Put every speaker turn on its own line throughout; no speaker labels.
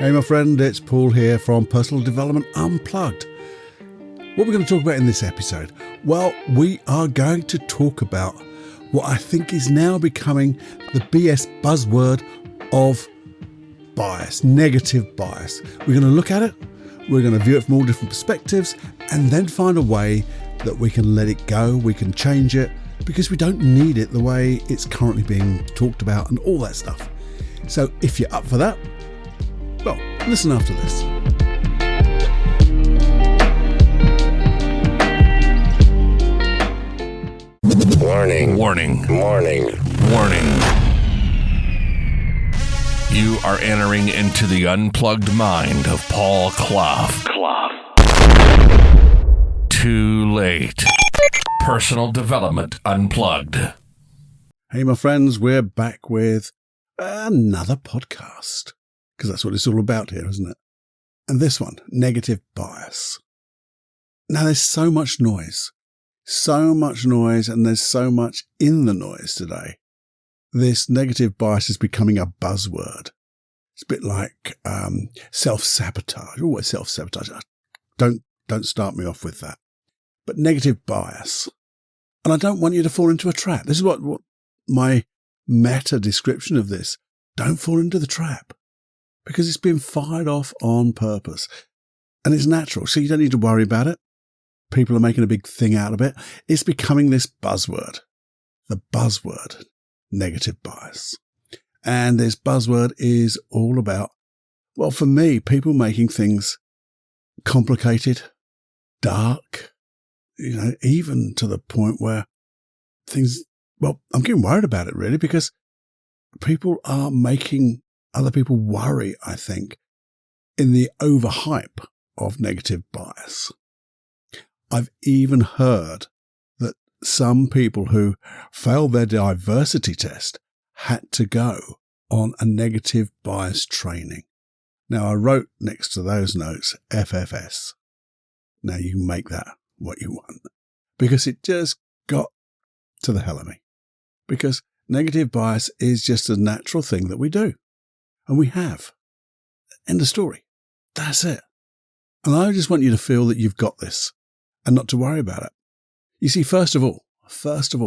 Hey my friend, it's Paul here from Personal Development Unplugged. What we're going to talk about in this episode? Well, we are going to talk about what I think is now becoming the BiAS buzzword of bias, negative bias. We're going to look at it, we're going to view it from all different perspectives, and then find a way that we can let it go, we can change it, because we don't need it the way it's currently being talked about and all that stuff. So if you're up for that, well, listen after this.
Warning.
Warning.
Warning.
Warning. You are entering into the unplugged mind of Paul Clough. Too late. Personal Development Unplugged.
Hey my friends, we're back with another podcast. Because that's what it's all about here, isn't it? And this one, negative bias. Now there's so much noise, and there's so much in the noise today. This negative bias is becoming a buzzword. It's a bit like self-sabotage. Always self-sabotage. Don't start me off with that. But negative bias. And I don't want you to fall into a trap. This is what my meta description of this. Don't fall into the trap. Because it's been fired off on purpose. And it's natural, so you don't need to worry about it. People are making a big thing out of it. It's becoming this buzzword. The buzzword, negative bias. And this buzzword is all about, well, for me, people making things complicated, dark, even to the point where things, well, I'm getting worried about it really, because people are making other people worry, I think, in the overhype of negative bias. I've even heard that some people who failed their diversity test had to go on a negative bias training. Now, I wrote next to those notes, FFS. Now, you can make that what you want, because it just got to the hell of me. Because negative bias is just a natural thing that we do. And we have. End of story. That's it. And I just want you to feel that you've got this and not to worry about it. You see, first of all,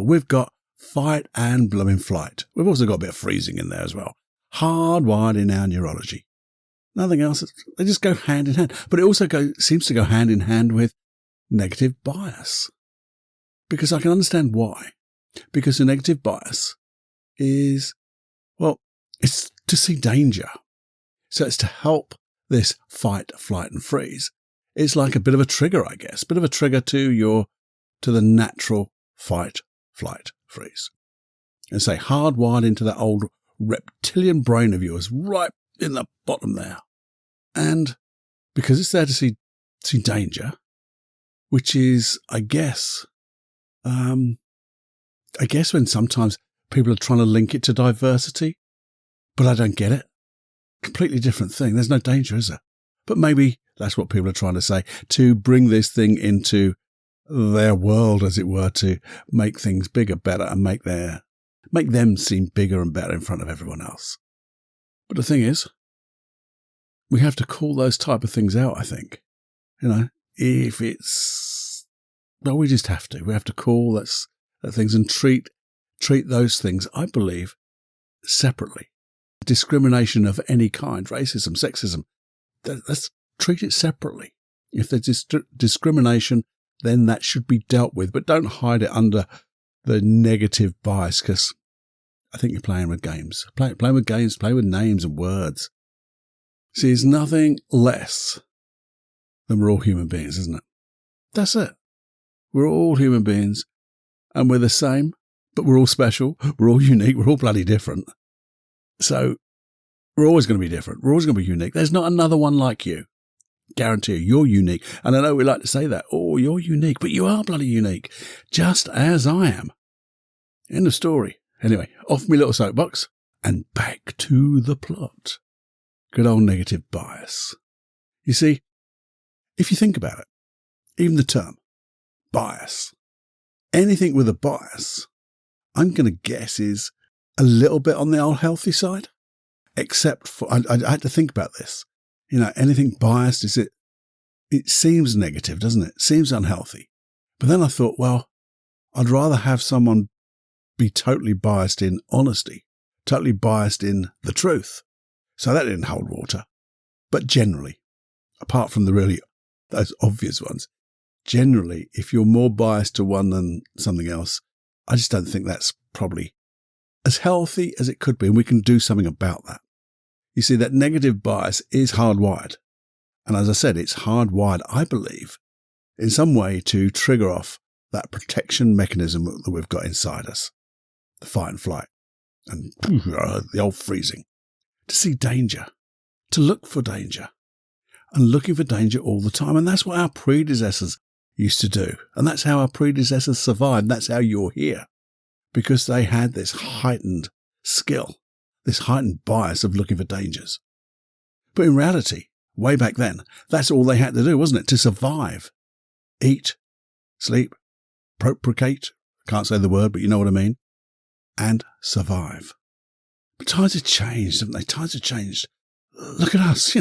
we've got fight and blooming flight. We've also got a bit of freezing in there as well. Hardwired in our neurology. Nothing else. They just go hand in hand. But it also seems to go hand in hand with negative bias. Because I can understand why. Because the negative bias is, well, it's to see danger. So it's to help this fight, flight and freeze. It's like a bit of a trigger, I guess. A bit of a trigger to the natural fight, flight, freeze. And say hardwired into that old reptilian brain of yours right in the bottom there. And because it's there to see danger, which is, I guess when sometimes people are trying to link it to diversity, but I don't get it. Completely different thing. There's no danger, is there? But maybe that's what people are trying to say, to bring this thing into their world, as it were, to make things bigger, better, and make them seem bigger and better in front of everyone else. But the thing is, we have to call those type of things out, I think. If it's, well, we just have to. We have to call that things and treat those things, I believe, separately. Discrimination of any kind, racism, sexism, let's treat it separately. If there's discrimination, then that should be dealt with, but don't hide it under the negative bias, because I think you're playing with games. Playing with games, play with names and words. See, it's nothing less than we're all human beings, isn't it? That's it. We're all human beings, and we're the same, but we're all special, we're all unique, we're all bloody different. So we're always going to be different. We're always going to be unique. There's not another one like you. Guarantee you're unique. And I know we like to say that. Oh, you're unique, but you are bloody unique. Just as I am. End of story. Anyway, off my little soapbox and back to the plot. Good old negative bias. You see, if you think about it, even the term bias, anything with a bias, I'm going to guess is a little bit on the old healthy side. Except for, I had to think about this. anything biased, it seems negative, doesn't it? It seems unhealthy. But then I thought, well, I'd rather have someone be totally biased in honesty, totally biased in the truth. So that didn't hold water. But generally, apart from those obvious ones, generally, if you're more biased to one than something else, I just don't think that's probably as healthy as it could be. And we can do something about that. You see, that negative bias is hardwired. And as I said, it's hardwired, I believe, in some way to trigger off that protection mechanism that we've got inside us. The fight and flight and the old freezing. To see danger, to look for danger, and looking for danger all the time. And that's what our predecessors used to do. And that's how our predecessors survived. That's how you're here. Because they had this heightened skill, this heightened bias of looking for dangers. But in reality, way back then, that's all they had to do, wasn't it? To survive. Eat, sleep, procreate, can't say the word, but you know what I mean, and survive. But times have changed, haven't they? Times have changed. Look at us,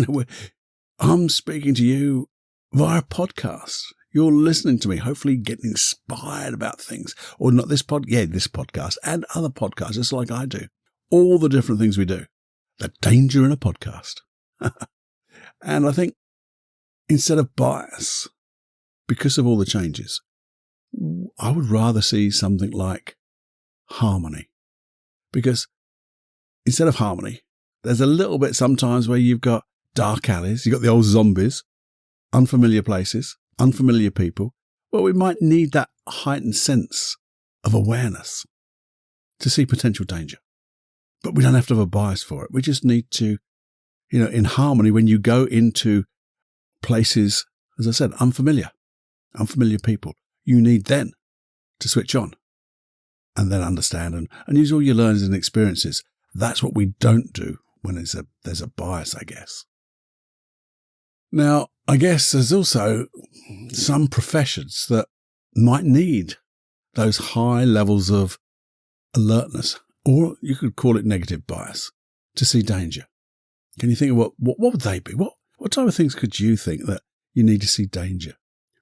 I'm speaking to you via podcast. You're listening to me, hopefully getting inspired about things. Or not this podcast and other podcasts, just like I do. All the different things we do. The danger in a podcast. And I think instead of bias, because of all the changes, I would rather see something like harmony. Because instead of harmony, there's a little bit sometimes where you've got dark alleys, you've got the old zombies, unfamiliar places, unfamiliar people. Well, we might need that heightened sense of awareness to see potential danger. But we don't have to have a bias for it. We just need to, in harmony, when you go into places, as I said, unfamiliar people, you need then to switch on and then understand and use all your learnings and experiences. That's what we don't do when there's a bias, I guess. Now, I guess there's also some professions that might need those high levels of alertness, or you could call it negative bias, to see danger. Can you think of what would they be? What type of things could you think that you need to see danger?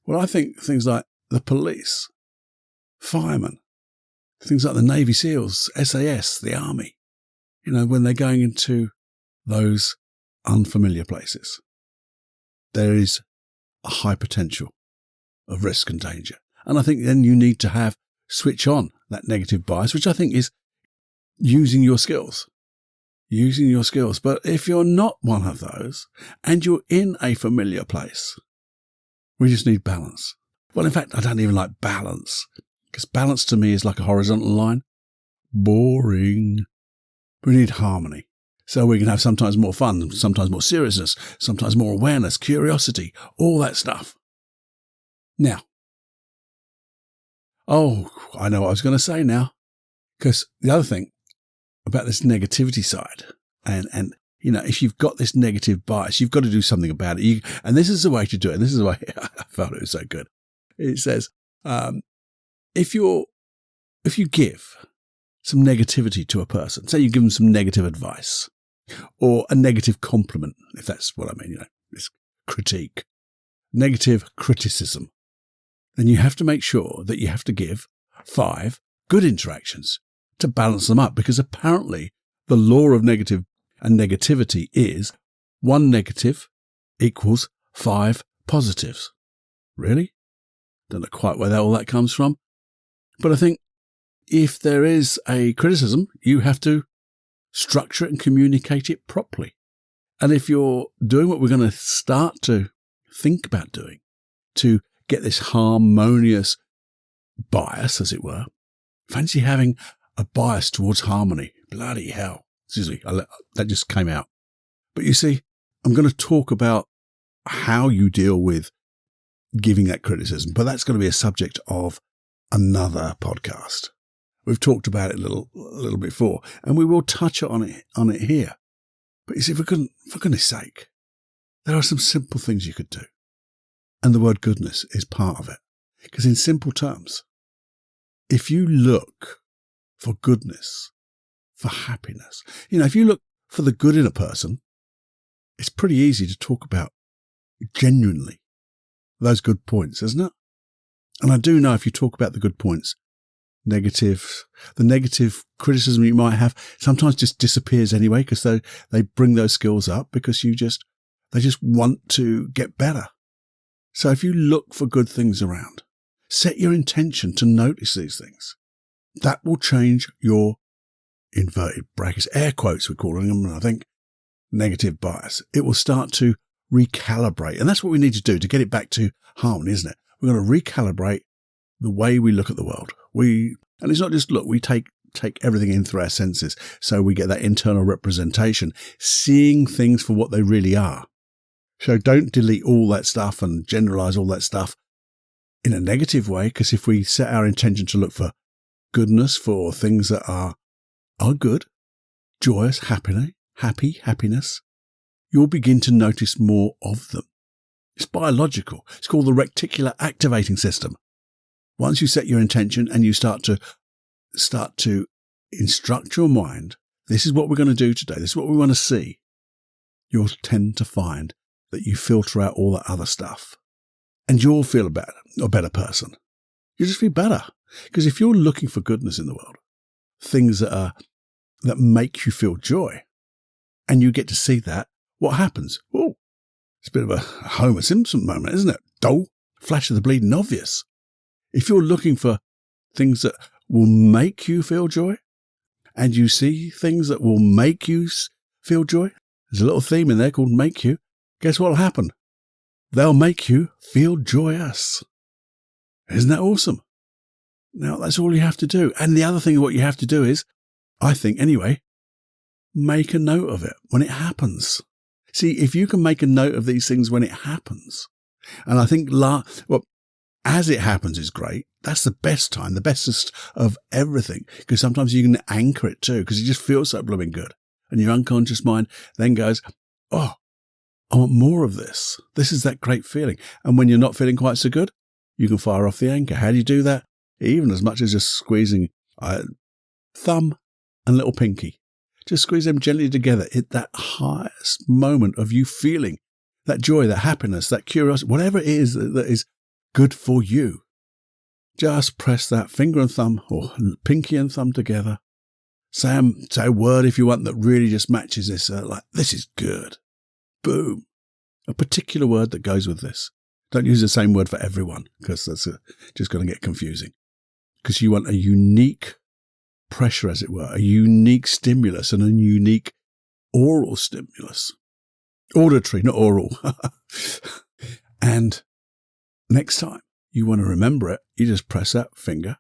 Well, I think things like the police, firemen, things like the Navy SEALs, SAS, the Army, when they're going into those unfamiliar places. There is a high potential of risk and danger. And I think then you need to switch on that negative bias, which I think is using your skills. But if you're not one of those and you're in a familiar place, we just need balance. Well, in fact, I don't even like balance, because balance to me is like a horizontal line. Boring. We need harmony. So we can have sometimes more fun, sometimes more seriousness, sometimes more awareness, curiosity, all that stuff. Now, I know what I was going to say now, because the other thing about this negativity side, and if you've got this negative bias, you've got to do something about it. And this is the way to do it. And this is the way I felt it was so good. It says, if you give some negativity to a person, say you give them some negative advice or a negative compliment, if that's what I mean, this critique, negative criticism, then you have to make sure that you have to give 5 good interactions to balance them up, because apparently the law of negative and negativity is 1 negative equals 5 positives. Really? Don't know quite where all that comes from. But I think if there is a criticism, you have to structure it and communicate it properly. And if you're doing what we're going to start to think about doing to get this harmonious bias, as it were, fancy having a bias towards harmony. Bloody hell. Excuse me, that just came out. But you see, I'm going to talk about how you deal with giving that criticism, but that's going to be a subject of another podcast. We've talked about it a little before, and we will touch on it here. But you see, for goodness sake, there are some simple things you could do. And the word goodness is part of it. Because in simple terms, if you look for goodness, for happiness, if you look for the good in a person, it's pretty easy to talk about genuinely those good points, isn't it? And I do know if you talk about the good points, the negative criticism you might have sometimes just disappears anyway, because they bring those skills up because they just want to get better. So if you look for good things around, set your intention to notice these things. That will change your inverted brackets, air quotes we're calling them, I think, negative bias. It will start to recalibrate. And that's what we need to do to get it back to harmony, isn't it? We're going to recalibrate the way we look at the world. And it's not just look, we take everything in through our senses. So we get that internal representation, seeing things for what they really are. So don't delete all that stuff and generalize all that stuff in a negative way, because if we set our intention to look for goodness, for things that are good, joyous, happiness, you'll begin to notice more of them. It's biological. It's called the reticular activating system. Once you set your intention and you start to instruct your mind, this is what we're going to do today, this is what we want to see, you'll tend to find that you filter out all that other stuff. And you'll feel a better person. You'll just feel better. Because if you're looking for goodness in the world, things that make you feel joy, and you get to see that, what happens? Oh, it's a bit of a Homer Simpson moment, isn't it? Dull, flash of the bleeding obvious. If you're looking for things that will make you feel joy, and you see things that will make you feel joy, there's a little theme in there called make you, guess what will happen? They'll make you feel joyous. Isn't that awesome? Now, that's all you have to do. And the other thing what you have to do is, I think anyway, make a note of it when it happens. See, if you can make a note of these things when it happens, and I think, as it happens is great. That's the best time, the bestest of everything, because sometimes you can anchor it too, because it just feels so blooming good. And your unconscious mind then goes, oh, I want more of this. This is that great feeling. And when you're not feeling quite so good, you can fire off the anchor. How do you do that? Even as much as just squeezing thumb and little pinky. Just squeeze them gently together at that highest moment of you feeling that joy, that happiness, that curiosity, whatever it is that is good for you. Just press that finger and thumb, or pinky and thumb together. Say a word if you want that really just matches this, like, this is good. Boom. A particular word that goes with this. Don't use the same word for everyone, because that's just going to get confusing. Because you want a unique pressure, as it were, a unique stimulus and a unique oral stimulus. Auditory, not oral. And next time you want to remember it, you just press that finger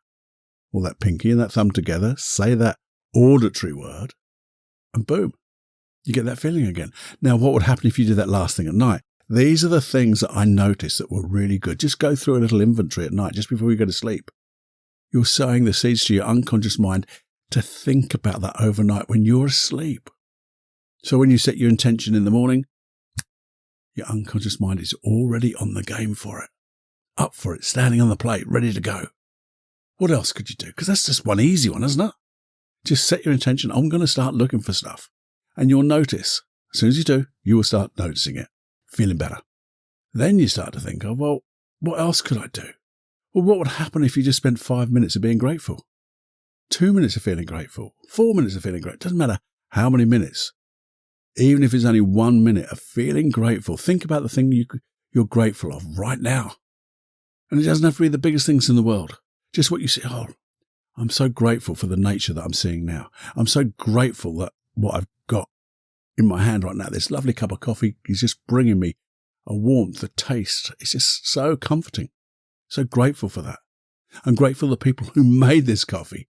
or that pinky and that thumb together, say that auditory word, and boom, you get that feeling again. Now, what would happen if you did that last thing at night? These are the things that I noticed that were really good. Just go through a little inventory at night, just before you go to sleep. You're sowing the seeds to your unconscious mind to think about that overnight when you're asleep. So when you set your intention in the morning, your unconscious mind is already on the game for it, up for it, standing on the plate, ready to go. What else could you do? Because that's just one easy one, isn't it? Just set your intention. I'm going to start looking for stuff. And you'll notice. As soon as you do, you will start noticing it, feeling better. Then you start to think, oh, well, what else could I do? Well, what would happen if you just spent 5 minutes of being grateful? 2 minutes of feeling grateful? 4 minutes of feeling grateful? Doesn't matter how many minutes. Even if it's only 1 minute of feeling grateful, think about the thing you're grateful of right now. And it doesn't have to be the biggest things in the world. Just what you see. Oh, I'm so grateful for the nature that I'm seeing now. I'm so grateful that what I've got in my hand right now, this lovely cup of coffee, is just bringing me a warmth, a taste. It's just so comforting. So grateful for that. I'm grateful for the people who made this coffee,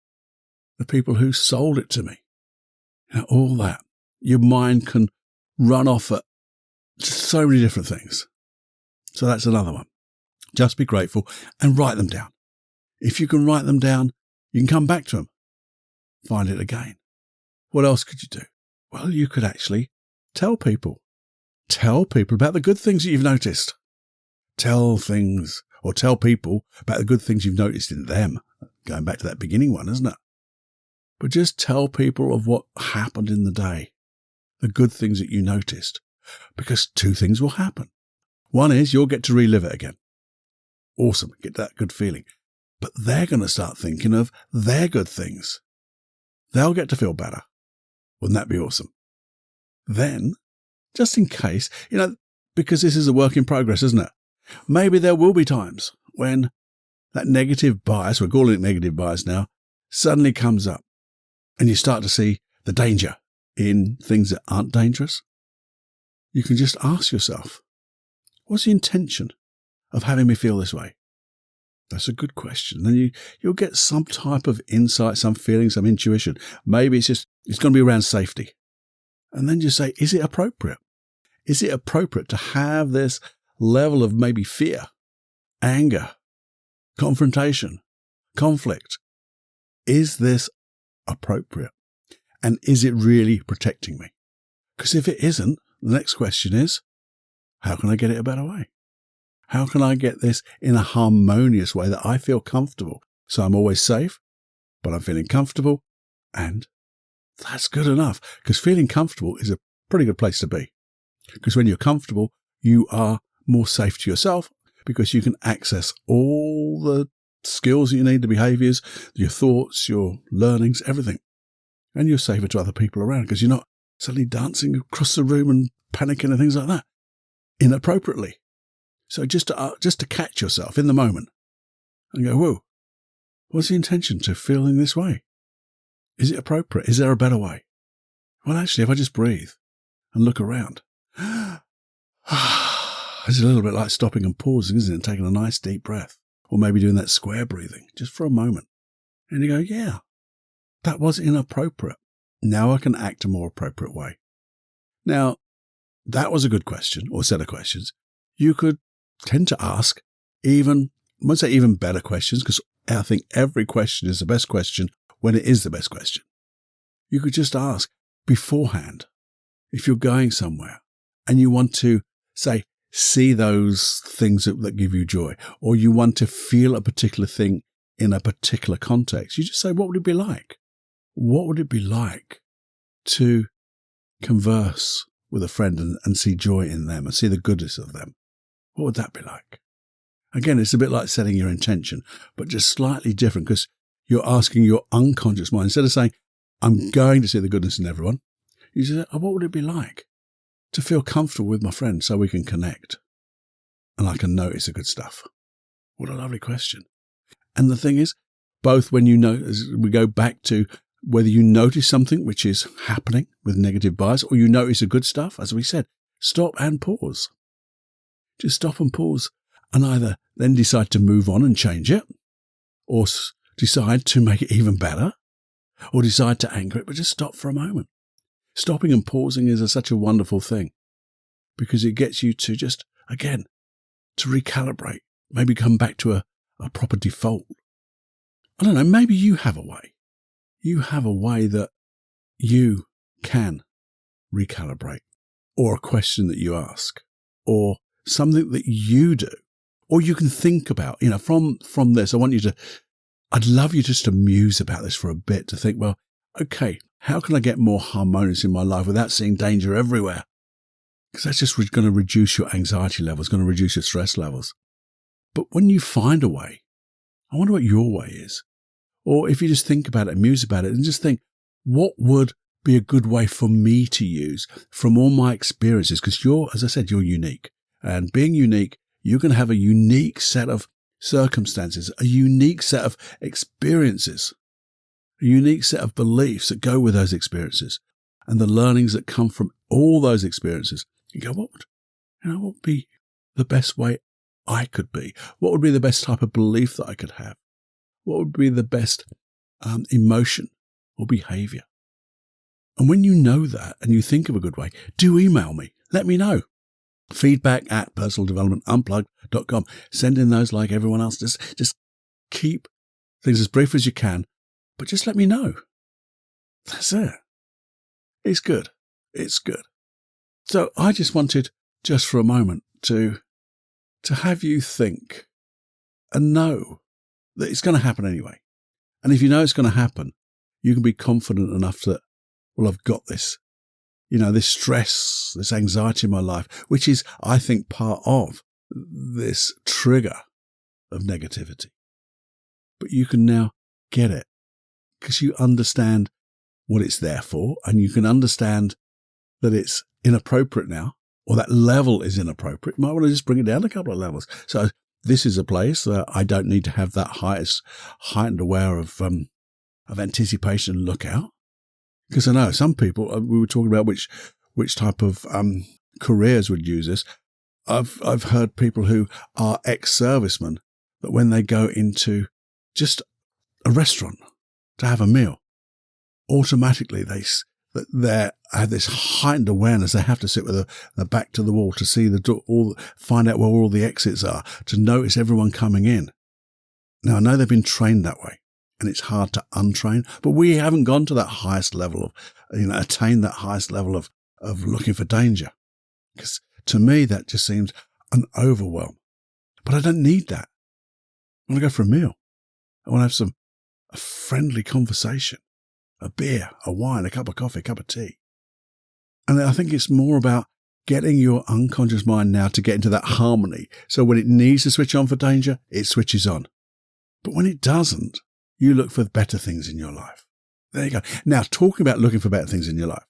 the people who sold it to me. You know, all that. Your mind can run off at so many different things. So that's another one. Just be grateful and write them down. If you can write them down, you can come back to them. Find it again. What else could you do? Well, you could actually tell people. Tell people about the good things that you've noticed. Tell people about the good things you've noticed in them. Going back to that beginning one, isn't it? But just tell people of what happened in the day. The good things that you noticed. Because two things will happen. One is you'll get to relive it again. Awesome. Get that good feeling. But they're going to start thinking of their good things. They'll get to feel better. Wouldn't that be awesome? Then, just in case, because this is a work in progress, isn't it? Maybe there will be times when that negative bias, we're calling it negative bias now, suddenly comes up and you start to see the danger in things that aren't dangerous. You can just ask yourself, what's the intention of having me feel this way? That's a good question. Then you'll get some type of insight, some feeling, some intuition. Maybe it's going to be around safety. And then just say, is it appropriate? Is it appropriate to have this level of maybe fear, anger, confrontation, conflict? Is this appropriate? And is it really protecting me? Because if it isn't, the next question is, how can I get it a better way? How can I get this in a harmonious way that I feel comfortable? So I'm always safe, but I'm feeling comfortable, and that's good enough. Because feeling comfortable is a pretty good place to be. Because when you're comfortable, you are more safe to yourself because you can access all the skills you need, the behaviors, your thoughts, your learnings, everything. And you're safer to other people around because you're not suddenly dancing across the room and panicking and things like that inappropriately. So just to catch yourself in the moment and go, whoa, what's the intention to feeling this way? Is it appropriate? Is there a better way? Well, actually, if I just breathe and look around, it's a little bit like stopping and pausing, isn't it? And taking a nice deep breath. Or maybe doing that square breathing just for a moment. And you go, yeah, that was inappropriate. Now I can act a more appropriate way. Now, that was a good question or set of questions. You could tend to ask I won't say even better questions, because I think every question is the best question when it is the best question. You could just ask beforehand, if you're going somewhere and you want to say, see those things that give you joy, or you want to feel a particular thing in a particular context, you just say, what would it be like? What would it be like to converse with a friend and see joy in them and see the goodness of them? What would that be like? Again, it's a bit like setting your intention, but just slightly different because you're asking your unconscious mind. Instead of saying, I'm going to see the goodness in everyone, you just say, what would it be like to feel comfortable with my friend so we can connect and I can notice the good stuff? What a lovely question. And the thing is, both when as we go back to whether you notice something which is happening with negative bias or you notice the good stuff, as we said, stop and pause. Just stop and pause and either then decide to move on and change it or decide to make it even better or decide to anger it, but just stop for a moment. Stopping and pausing is such a wonderful thing because it gets you to just, again, to recalibrate, maybe come back to a proper default. I don't know, maybe you have a way. You have a way that you can recalibrate, or a question that you ask, or something that you do, or you can think about, from this, I'd love you just to muse about this for a bit, to think, well, okay, how can I get more harmonious in my life without seeing danger everywhere? Because that's just going to reduce your anxiety levels, going to reduce your stress levels. But when you find a way, I wonder what your way is. Or if you just think about it and muse about it and just think, what would be a good way for me to use from all my experiences? Because as I said, you're unique. And being unique, you're going to have a unique set of circumstances, a unique set of experiences, a unique set of beliefs that go with those experiences and the learnings that come from all those experiences. You go, what would be the best way I could be? What would be the best type of belief that I could have? What would be the best emotion or behavior? And when you know that and you think of a good way, do email me. Let me know. feedback@personaldevelopmentunplugged.com. Send in those like everyone else. Just keep things as brief as you can, but just let me know. That's it. It's good. It's good. So I just wanted, just for a moment, to have you think and know that it's going to happen anyway. And if you know it's going to happen, you can be confident enough that, well, I've got this. this stress, this anxiety in my life, which is, I think, part of this trigger of negativity. But you can now get it because you understand what it's there for, and you can understand that it's inappropriate now, or that level is inappropriate. You might want to just bring it down a couple of levels. So this is a place that I don't need to have that heightened aware of anticipation and look out. Because I know some people, we were talking about which type of careers would use this. I've heard people who are ex-servicemen that when they go into just a restaurant to have a meal, automatically they have this heightened awareness. They have to sit with their back to the wall to see the door, find out where all the exits are, to notice everyone coming in. Now, I know they've been trained that way, and it's hard to untrain, but we haven't gone to that highest level of, attained that highest level of looking for danger. Because to me, that just seems an overwhelm. But I don't need that. I want to go for a meal. I want to have a friendly conversation, a beer, a wine, a cup of coffee, a cup of tea. And I think it's more about getting your unconscious mind now to get into that harmony. So when it needs to switch on for danger, it switches on. But when it doesn't, you look for better things in your life. There you go. Now, talking about looking for better things in your life,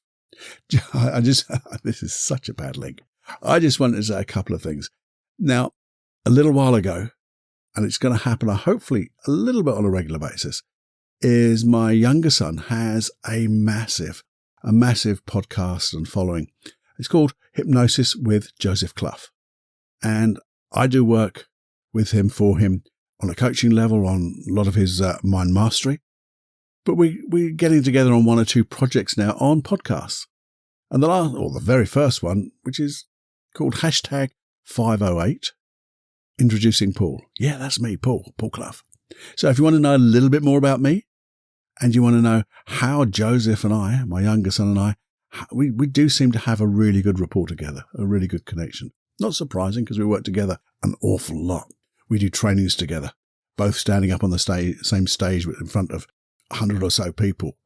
this is such a bad link. I just wanted to say a couple of things. Now, a little while ago, and it's going to happen hopefully a little bit on a regular basis, is my younger son has a massive podcast and following. It's called Hypnosis with Joseph Clough. And I do work with him, for him, on a coaching level, on a lot of his mind mastery. But we're getting together on one or two projects now on podcasts. And the very first one, which is called hashtag 508, Introducing Paul. Yeah, that's me, Paul Clough. So if you want to know a little bit more about me, and you want to know how Joseph and I, my younger son and I, we do seem to have a really good rapport together, a really good connection. Not surprising because we work together an awful lot. We do trainings together, both standing up on the same stage in front of 100 or so people.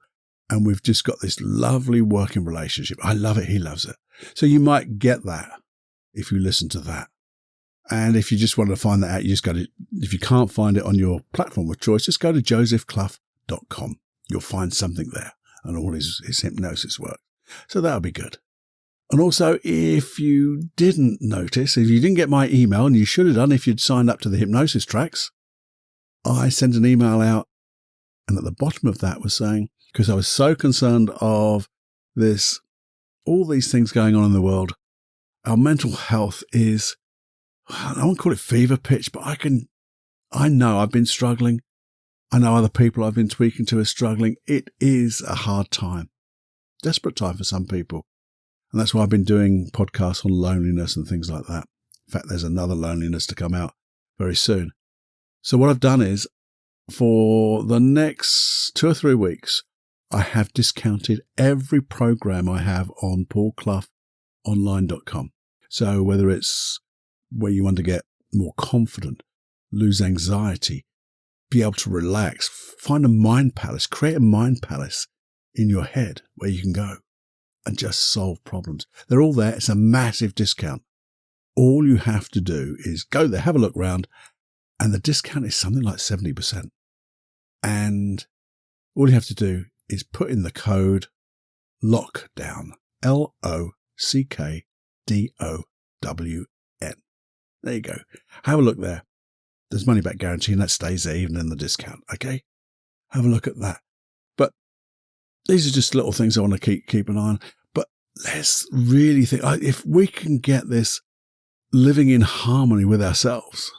And we've just got this lovely working relationship. I love it. He loves it. So you might get that if you listen to that. And if you just want to find that out, you just go to, if you can't find it on your platform of choice, just go to josephclough.com. You'll find something there and all his hypnosis work. So that'll be good. And also, if you didn't notice, if you didn't get my email, and you should have done if you'd signed up to the hypnosis tracks, I sent an email out, and at the bottom of that was saying, because I was so concerned of all these things going on in the world, our mental health is, I won't call it fever pitch, but I know I've been struggling. I know other people I've been speaking to are struggling. It is a hard time, desperate time for some people. And that's why I've been doing podcasts on loneliness and things like that. In fact, there's another loneliness to come out very soon. So what I've done is, for the next 2 or 3 weeks, I have discounted every program I have on paulcloughonline.com. So whether it's where you want to get more confident, lose anxiety, be able to relax, find a mind palace, create a mind palace in your head where you can go and just solve problems. They're all there. It's a massive discount. All you have to do is go there, have a look around, and the discount is something like 70%. And all you have to do is put in the code LOCKDOWN, LOCKDOWN. There you go. Have a look there. There's money back guarantee, and that stays there even in the discount. Okay? Have a look at that. But these are just little things I want to keep an eye on. But let's really think, if we can get this living in harmony with ourselves,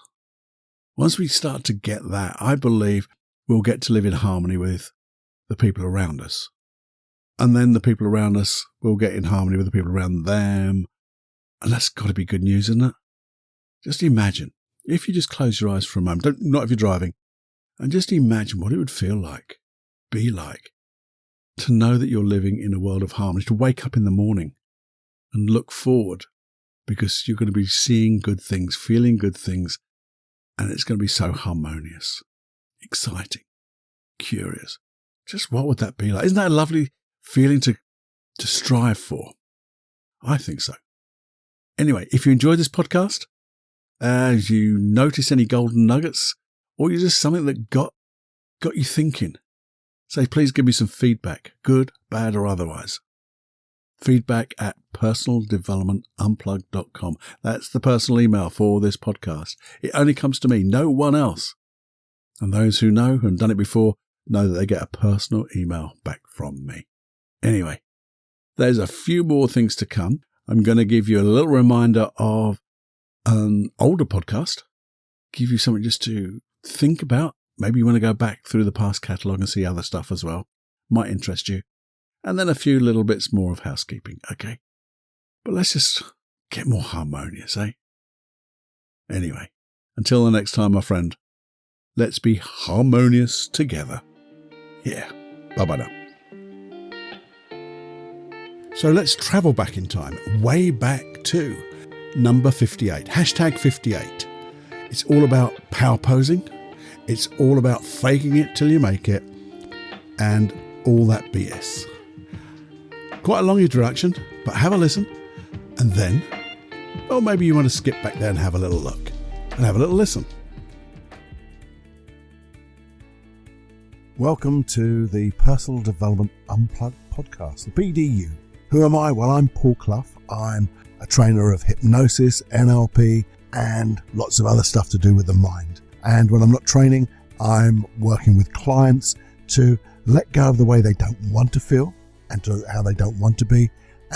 once we start to get that, I believe we'll get to live in harmony with the people around us. And then the people around us will get in harmony with the people around them. And that's got to be good news, isn't it? Just imagine, if you just close your eyes for a moment, not if you're driving, and just imagine what it would feel like, be like, to know that you're living in a world of harmony, to wake up in the morning and look forward because you're going to be seeing good things, feeling good things, and it's going to be so harmonious, exciting, curious. Just what would that be like? Isn't that a lovely feeling to strive for? I think so. Anyway, if you enjoyed this podcast, as you notice any golden nuggets, or you're just something that got you thinking, say, please give me some feedback, good, bad, or otherwise. Feedback at personaldevelopmentunplugged.com. That's the personal email for this podcast. It only comes to me, no one else. And those who know and done it before know that they get a personal email back from me. Anyway, there's a few more things to come. I'm going to give you a little reminder of an older podcast, give you something just to think about. Maybe you want to go back through the past catalogue and see other stuff as well. Might interest you. And then a few little bits more of housekeeping, okay? But let's just get more harmonious, eh? Anyway, until the next time, my friend, let's be harmonious together. Yeah, bye-bye now. So let's travel back in time, way back to number 58, hashtag 58. It's all about power posing. It's all about faking it till you make it and all that BS. Quite a long introduction, but have a listen and then, well, maybe you want to skip back there and have a little look and have a little listen.
Welcome to the Personal Development Unplugged podcast, the PDU. Who am I? Well, I'm Paul Clough. I'm a trainer of hypnosis, NLP, and lots of other stuff to do with the mind. And when I'm not training, I'm working with clients to let go of the way they don't want to feel and to how they don't want to be,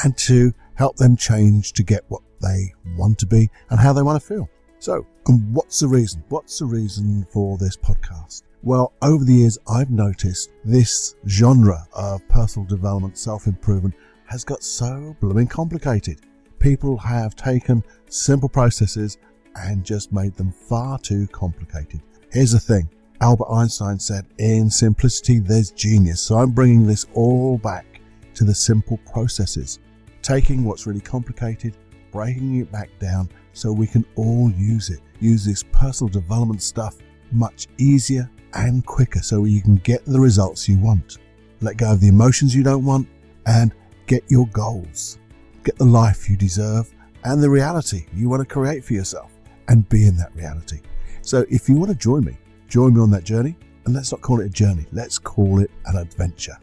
and to help them change to get what they want to be and how they want to feel. So, and what's the reason? What's the reason for this podcast? Well, over the years, I've noticed this genre of personal development, self-improvement has got so blooming complicated. People have taken simple processes and just made them far too complicated. Here's the thing. Albert Einstein said, in simplicity, there's genius. So I'm bringing this all back to the simple processes, taking what's really complicated, breaking it back down so we can all use it. Use this personal development stuff much easier and quicker so you can get the results you want. Let go of the emotions you don't want and get your goals. Get the life you deserve and the reality you want to create for yourself and be in that reality. So if you want to join me on that journey, and let's not call it a journey, let's call it an adventure.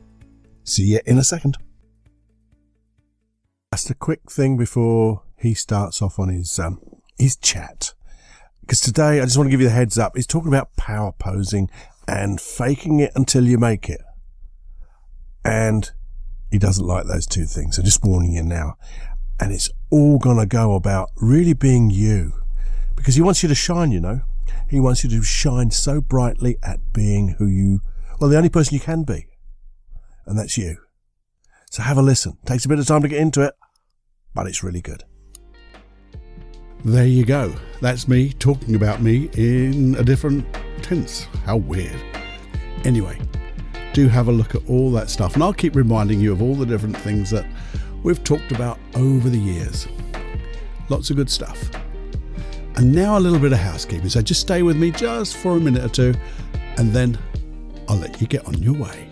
See you in a second. Just a quick thing before he starts off on his chat. Because today, I just want to give you the heads up. He's talking about power posing and faking it until you make it. And he doesn't like those two things. So just warning you now. And it's all going to go about really being you. Because he wants you to shine, you know. He wants you to shine so brightly at being the only person you can be. And that's you. So have a listen. Takes a bit of time to get into it, but it's really good.
There you go. That's me talking about me in a different tense. How weird. Anyway, do have a look at all that stuff. And I'll keep reminding you of all the different things that we've talked about over the years. Lots of good stuff. And now a little bit of housekeeping. So just stay with me just for a minute or two, and then I'll let you get on your way.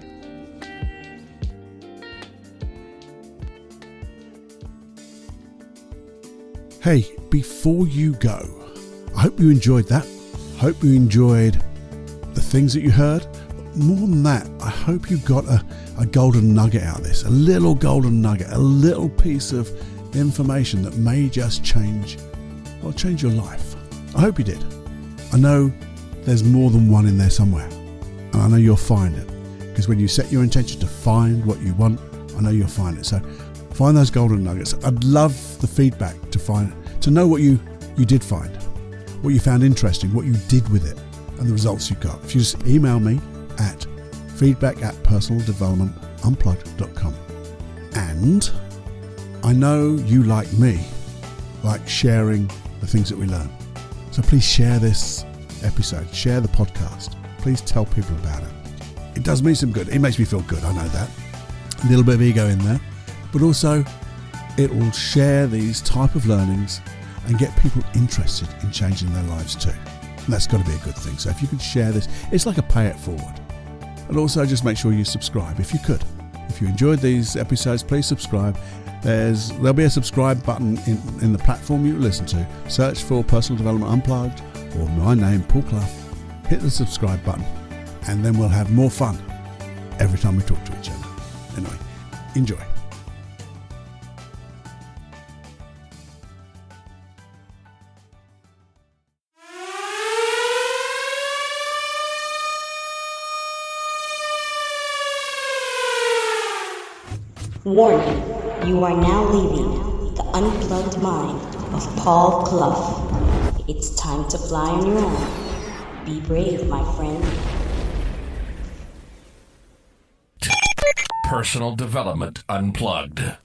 Hey, before you go, I hope you enjoyed that. I hope you enjoyed the things that you heard. But more than that, I hope you got a golden nugget out of this, a little golden nugget, a little piece of information that may just change your life. I hope you did. I know there's more than one in there somewhere, and I know you'll find it, because when you set your intention to find what you want, I know you'll find it. So find those golden nuggets. I'd love the feedback to know what you did find, what you found interesting, what you did with it, and the results you got. If you just email me at feedback@personaldevelopmentunplugged.com. And I know you, like me, like sharing the things that we learn. So please share this episode, share the podcast. Please tell people about it. It does me some good. It makes me feel good, I know that. A little bit of ego in there. But also, it will share these type of learnings and get people interested in changing their lives too. And that's got to be a good thing. So if you could share this, it's like a pay it forward. And also just make sure you subscribe if you could. If you enjoyed these episodes, please subscribe There'll be a subscribe button in the platform you listen to. Search for Personal Development Unplugged or my name, Paul Clough. Hit the subscribe button, and then we'll have more fun every time we talk to each other. Anyway, enjoy.
Warning, you are now leaving the unplugged mind of Paul Clough. It's time to fly on your own. Be brave, my friend.
Personal Development Unplugged.